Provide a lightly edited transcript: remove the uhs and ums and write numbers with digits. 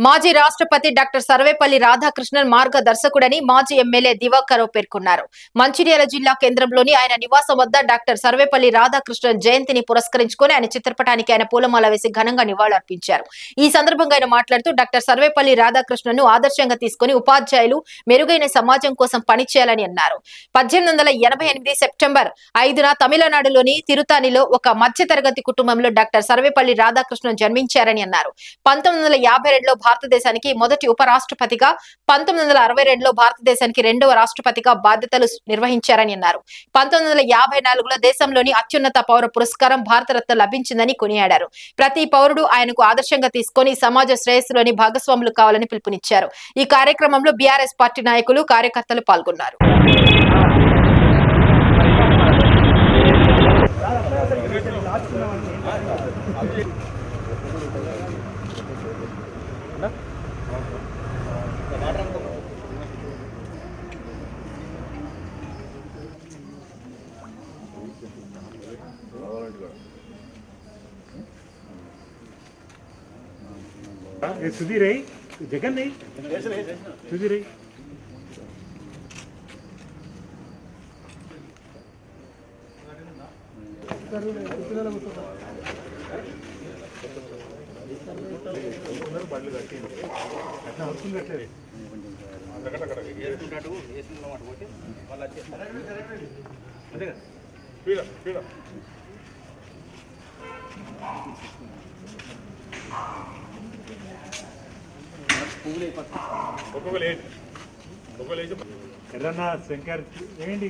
మాజీ రాష్ట్రపతి డాక్టర్ సర్వేపల్లి రాధాకృష్ణన్ మార్గదర్శకుడని మాజీ ఎమ్మెల్యే దివాకర్ రావు పేర్కొన్నారు. మంచిర్యాల జిల్లా కేంద్రంలోని ఆయన నివాసం వద్ద డాక్టర్ సర్వేపల్లి రాధాకృష్ణన్ జయంతిని పురస్కరించుకుని ఆయన చిత్రపటానికి ఆయన పూలమాల వేసి ఘనంగా నివాళులర్పించారు. ఈ సందర్భంగా ఆయన మాట్లాడుతూ డాక్టర్ సర్వేపల్లి రాధాకృష్ణన్ ను ఆదర్శంగా తీసుకుని ఉపాధ్యాయులు మెరుగైన సమాజం కోసం పనిచేయాలని అన్నారు. 1888 సెప్టెంబర్ 5న తమిళనాడులోని తిరుతానిలో ఒక మధ్యతరగతి కుటుంబంలో డాక్టర్ సర్వేపల్లి రాధాకృష్ణన్ జన్మించారని అన్నారు. 1952లో భారతదేశానికి మొదటి ఉపరాష్ట్రపతిగా, 1962లో భారతదేశానికి రెండవ రాష్ట్రపతిగా బాధ్యతలు నిర్వహించారని అన్నారు. 1954లో దేశంలోని అత్యున్నత పౌర పురస్కారం భారతరత్న లభించిందని కొనియాడారు. ప్రతి పౌరుడు ఆయనకు ఆదర్శంగా తీసుకొని సమాజ శ్రేయస్సులోని భాగస్వాములు కావాలని పిలుపునిచ్చారు. ఈ కార్యక్రమంలో బీఆర్ఎస్ పార్టీ నాయకులు, కార్యకర్తలు పాల్గొన్నారు. सुधीर है जगन नहीं सुधीर है ఎర్రన్నా శంకర్ ఏంటి